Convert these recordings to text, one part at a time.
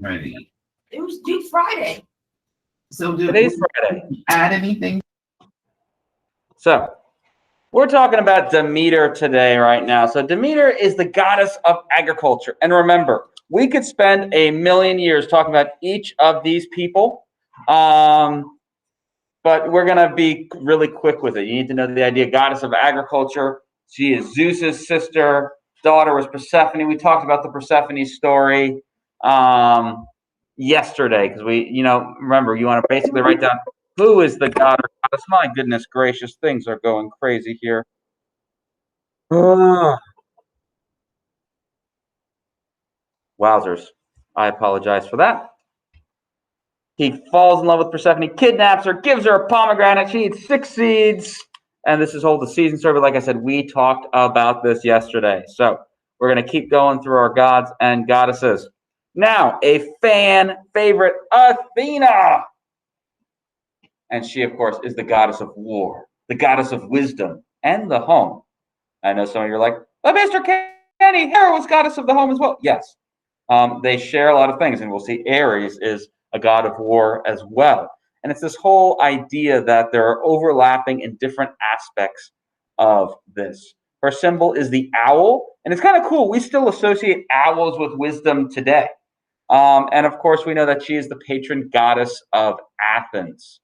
Ready. It was due Friday. So Today's Friday. Add anything? So we're talking about Demeter today, right now. So Demeter is the goddess of agriculture. And remember, we could spend a million years talking about each of these people, but we're going to be really quick with it. You need to know the idea. Goddess of agriculture. She is Zeus's sister. Daughter was Persephone. We talked about the Persephone story yesterday because remember, you want to basically write down who is the god or goddess. My goodness gracious, things are going crazy here. Wowzers. I apologize for that. He falls in love with Persephone, kidnaps her, gives her a pomegranate. She eats 6 seeds. And this is whole the season story. But like I said, we talked about this yesterday. So we're going to keep going through our gods and goddesses. Now, a fan favorite, Athena. And she, of course, is the goddess of war, the goddess of wisdom, and the home. I know some of you are like, but Mr. Kenny, Hera was goddess of the home as well. Yes, they share a lot of things, and we'll see Ares is a god of war as well. And it's this whole idea that there are overlapping in different aspects of this. Her symbol is the owl, and it's kind of cool. We still associate owls with wisdom today. And of course, we know that she is the patron goddess of Athens.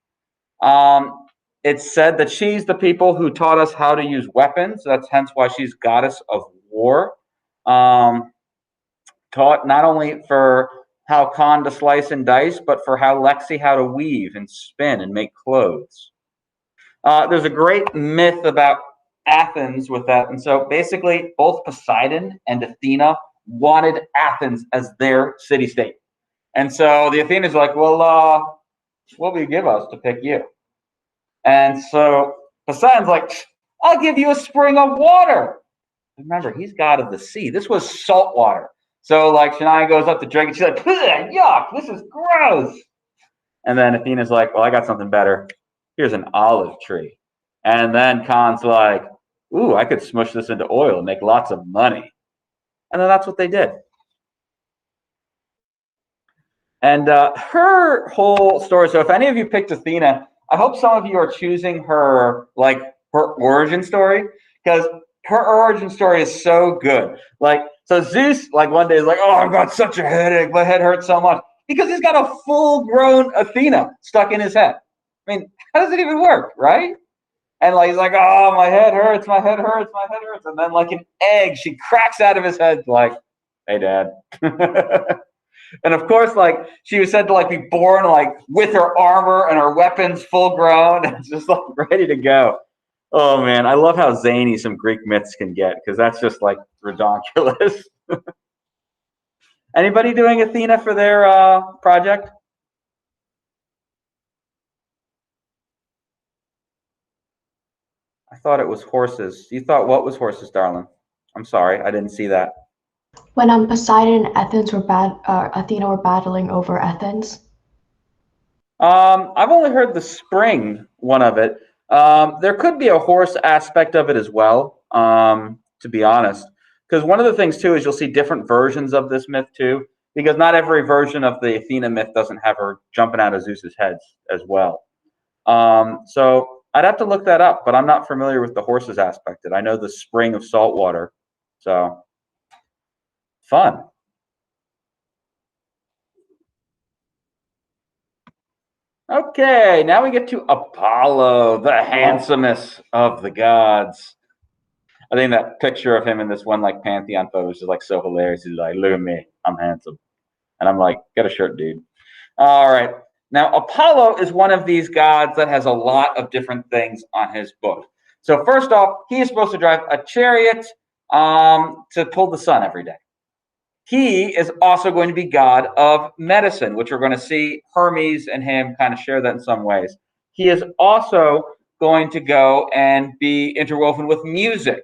It's said that she's the people who taught us how to use weapons. That's hence why she's goddess of war. Taught not only for how Khan to slice and dice, but for how Lexi how to weave and spin and make clothes. There's a great myth about Athens with that. And so basically, both Poseidon and Athena wanted Athens as their city-state. And so the Athenians are like, well, what will you give us to pick you? And so Poseidon's like, I'll give you a spring of water. Remember, he's god of the sea. This was salt water. So like Shania goes up to drink and she's like, yuck, this is gross. And then Athena's like, well, I got something better. Here's an olive tree. And then Khan's like, ooh, I could smush this into oil and make lots of money. And then that's what they did. And her whole story, so if any of you picked Athena, I hope some of you are choosing her, like, her origin story, because her origin story is so good. Like, so Zeus, like, one day is like, oh, I've got such a headache. My head hurts so much. Because he's got a full-grown Athena stuck in his head. I mean, how does it even work, right? And, like, he's like, oh, my head hurts, my head hurts, my head hurts. And then, like an egg, she cracks out of his head, like, hey, Dad. And of course, like, she was said to like be born like with her armor and her weapons full grown and just like ready to go. Oh man, I love how zany some Greek myths can get because that's just like ridiculous. Anybody doing Athena for their project? I thought it was horses. You thought what was horses, darling? I'm sorry, I didn't see that. When Poseidon and Athena were battling over Athens. I've only heard the spring one of it. There could be a horse aspect of it as well, to be honest. Because one of the things, too, is you'll see different versions of this myth, too. Because not every version of the Athena myth doesn't have her jumping out of Zeus's head as well. So I'd have to look that up, but I'm not familiar with the horses aspect of it. I know the spring of salt water. So, fun. Okay, now we get to Apollo, the handsomest of the gods. I think that picture of him in this one like Pantheon photo is just like so hilarious. He's like, look at me, I'm handsome. And I'm like, get a shirt, dude. All right. Now, Apollo is one of these gods that has a lot of different things on his book. So first off, he is supposed to drive a chariot to pull the sun every day. He is also going to be god of medicine, which we're going to see Hermes and him kind of share that in some ways. He is also going to go and be interwoven with music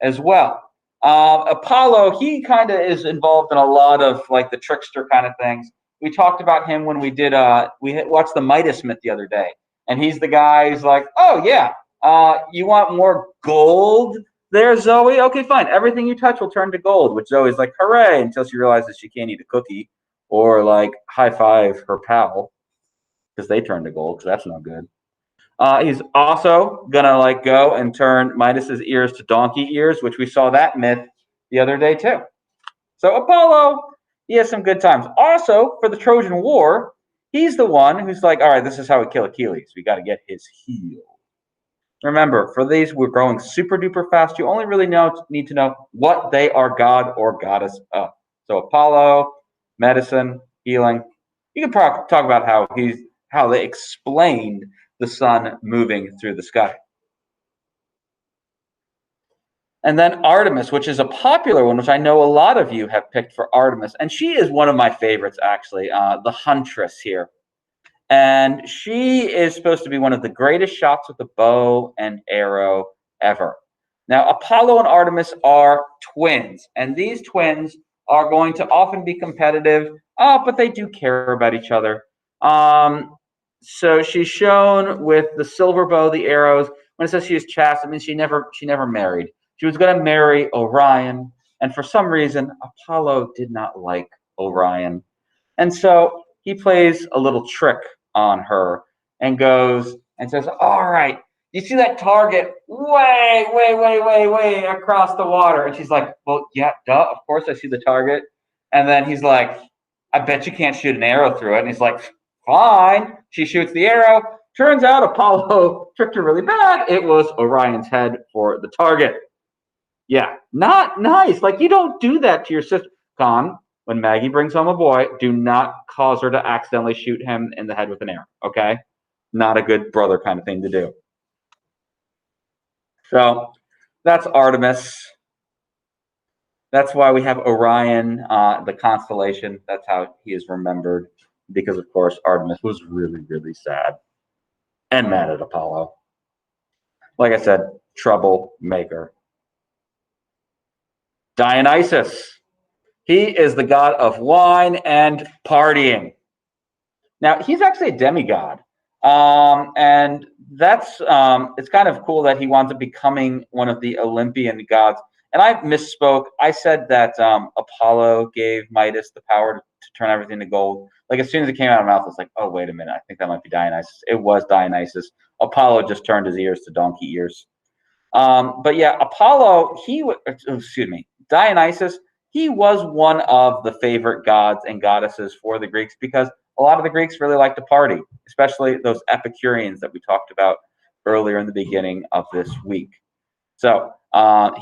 as well. Apollo, he kind of is involved in a lot of like the trickster kind of things. We talked about him when we did, we watched the Midas myth the other day. And he's the guy who's like, oh, yeah, you want more gold? There's Zoe. Okay, fine. Everything you touch will turn to gold, which Zoe's like, hooray, until she realizes she can't eat a cookie. or like high five her pal because they turned to gold, because that's not good. He's also gonna like go and turn Midas's ears to donkey ears, which we saw that myth the other day too. So Apollo, he has some good times. Also, for the Trojan War, he's the one who's like, all right, this is how we kill Achilles. We got to get his heel. Remember, for these, we're growing super duper fast. You only really need to know what they are god or goddess of. So Apollo, medicine, healing. You can talk about how they explained the sun moving through the sky. And then Artemis, which is a popular one, which I know a lot of you have picked for Artemis. And she is one of my favorites, actually, the huntress here. And she is supposed to be one of the greatest shots with the bow and arrow ever. Now, Apollo and Artemis are twins, and these twins are going to often be competitive, but they do care about each other. So she's shown with the silver bow, the arrows. When it says she is chaste, it means she never married. She was going to marry Orion, and for some reason, Apollo did not like Orion. And so he plays a little trick on her and goes and says, all right, you see that target way across the water? And she's like, well, yeah, duh, of course I see the target. And then he's like, I bet you can't shoot an arrow through it. And he's like, fine. She shoots the arrow. Turns out Apollo tricked her really bad. It was Orion's head for the target. Yeah, not nice. Like, you don't do that to your sister. Con, when Maggie brings home a boy, do not cause her to accidentally shoot him in the head with an arrow, okay? Not a good brother kind of thing to do. So that's Artemis. That's why we have Orion, the constellation. That's how he is remembered, because, of course, Artemis was really, really sad and mad at Apollo. Like I said, troublemaker. Dionysus. He is the god of wine and partying. Now, he's actually a demigod. And that's, it's kind of cool that he winds up becoming one of the Olympian gods. And I misspoke. I said that Apollo gave Midas the power to turn everything to gold. Like, as soon as it came out of my mouth, I was like, oh, wait a minute. I think that might be Dionysus. It was Dionysus. Apollo just turned his ears to donkey ears. But yeah, Apollo, Dionysus, he was one of the favorite gods and goddesses for the Greeks, because a lot of the Greeks really like to party, especially those Epicureans that we talked about earlier in the beginning of this week. So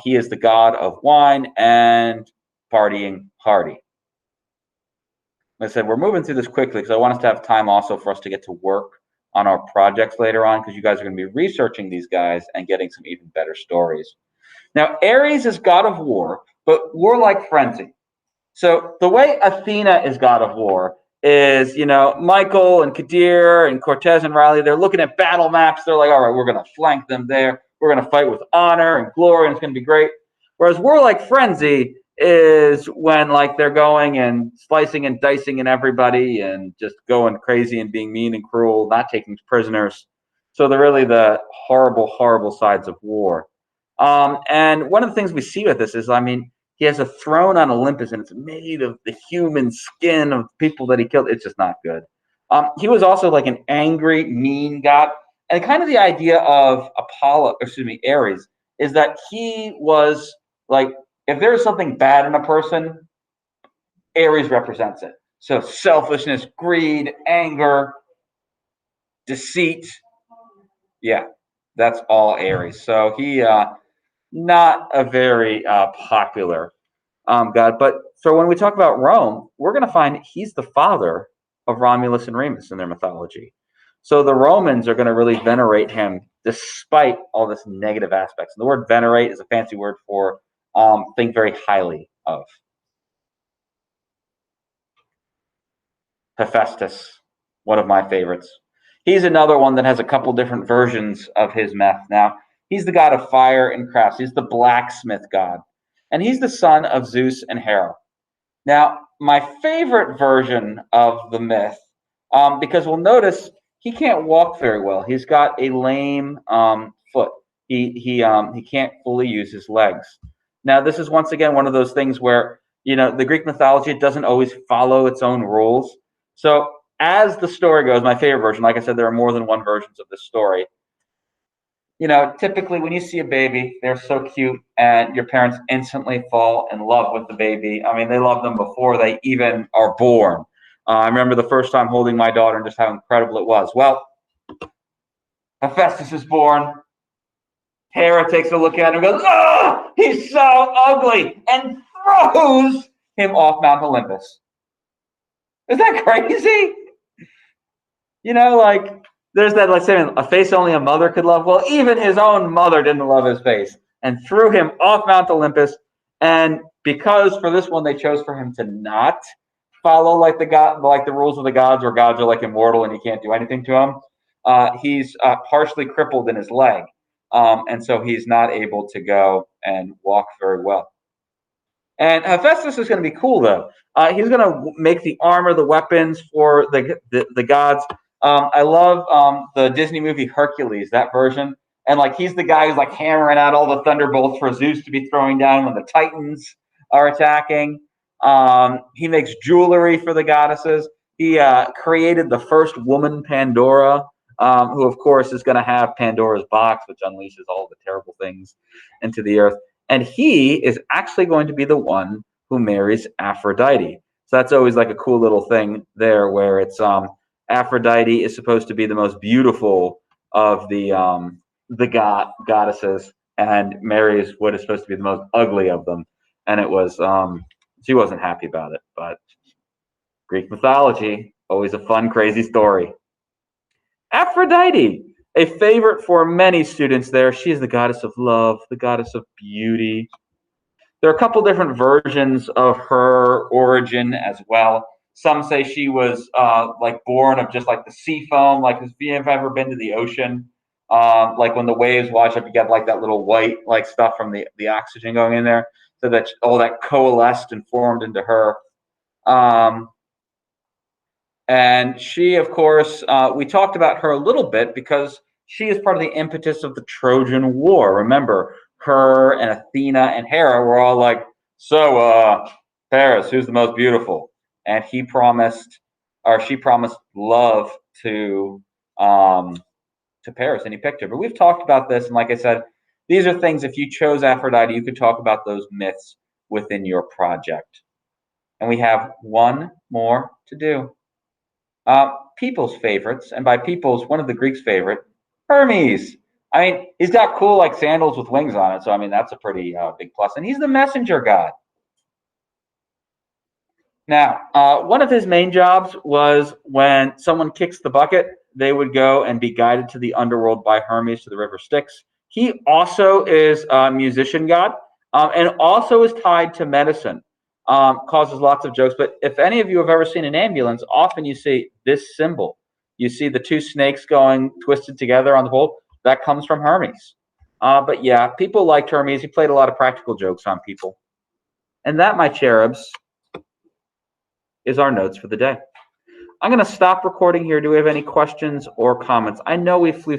he is the god of wine and partying party. Like I said, we're moving through this quickly because I want us to have time also for us to get to work on our projects later on, because you guys are going to be researching these guys and getting some even better stories. Now, Ares is god of war, but warlike frenzy. So the way Athena is god of war is, Michael and Kadir and Cortez and Riley, they're looking at battle maps. They're like, all right, we're going to flank them there. We're going to fight with honor and glory, and it's going to be great. Whereas warlike frenzy is when, like, they're going and slicing and dicing in everybody and just going crazy and being mean and cruel, not taking prisoners. So they're really the horrible, horrible sides of war. And one of the things we see with this is, he has a throne on Olympus, and it's made of the human skin of people that he killed. It's just not good. He was also like an angry, mean god. And kind of the idea of Ares, is that he was like, if there's something bad in a person, Ares represents it. So selfishness, greed, anger, deceit. Yeah, that's all Ares. So he, not a very popular god. But so when we talk about Rome, we're going to find he's the father of Romulus and Remus in their mythology. So the Romans are going to really venerate him despite all this negative aspects. And the word venerate is a fancy word for think very highly of. Hephaestus, one of my favorites. He's another one that has a couple different versions of his myth. Now, he's the god of fire and crafts. He's the blacksmith god. And he's the son of Zeus and Hera. Now, my favorite version of the myth, because we'll notice he can't walk very well. He's got a lame foot. He can't fully use his legs. Now, this is once again one of those things where, the Greek mythology, it doesn't always follow its own rules. So as the story goes, my favorite version, like I said, there are more than one versions of this story. Typically when you see a baby, they're so cute and your parents instantly fall in love with the baby. I mean, they love them before they even are born. I remember the first time holding my daughter and just how incredible it was. Well, Hephaestus is born. Hera takes a look at him and goes, "Oh, he's so ugly," and throws him off Mount Olympus. Is that crazy? There's that, like saying, a face only a mother could love. Well, even his own mother didn't love his face and threw him off Mount Olympus. And because for this one they chose for him to not follow like the rules of the gods, where gods are like immortal and you can't do anything to him, he's partially crippled in his leg, and so he's not able to go and walk very well. And Hephaestus is going to be cool though. He's going to make the armor, the weapons for the gods. I love the Disney movie Hercules, that version. And he's the guy who's hammering out all the thunderbolts for Zeus to be throwing down when the Titans are attacking. He makes jewelry for the goddesses. He created the first woman, Pandora, who of course is going to have Pandora's box, which unleashes all the terrible things into the earth. And he is actually going to be the one who marries Aphrodite. So that's always like a cool little thing there, where it's Aphrodite is supposed to be the most beautiful of the goddesses, and marries what is supposed to be the most ugly of them. And it was she wasn't happy about it, but Greek mythology, always a fun, crazy story. Aphrodite, a favorite for many students there. She is the goddess of love, the goddess of beauty. There are a couple different versions of her origin as well. Some say she was born of just the sea foam. If you've ever been to the ocean, when the waves wash up, you get that little white stuff from the oxygen going in there, so that all that coalesced and formed into her. And she, of course, we talked about her a little bit because she is part of the impetus of the Trojan War. Remember, her and Athena and Hera were all so Paris, who's the most beautiful? And she promised love to Paris, and he picked her. But we've talked about this, and like I said, these are things, if you chose Aphrodite, you could talk about those myths within your project. And we have one more to do. People's favorites, and by people's, one of the Greeks' favorite, Hermes. I mean, he's got cool sandals with wings on it, so I mean that's a pretty big plus. And he's the messenger god. Now, one of his main jobs was when someone kicks the bucket, they would go and be guided to the underworld by Hermes to the river Styx. He also is a musician god, and also is tied to medicine. Causes lots of jokes. But if any of you have ever seen an ambulance, often you see this symbol. You see the two snakes going twisted together on the pole. That comes from Hermes. But yeah, people liked Hermes. He played a lot of practical jokes on people. And that, my cherubs, is our notes for the day. I'm going to stop recording here. Do we have any questions or comments? I know we flew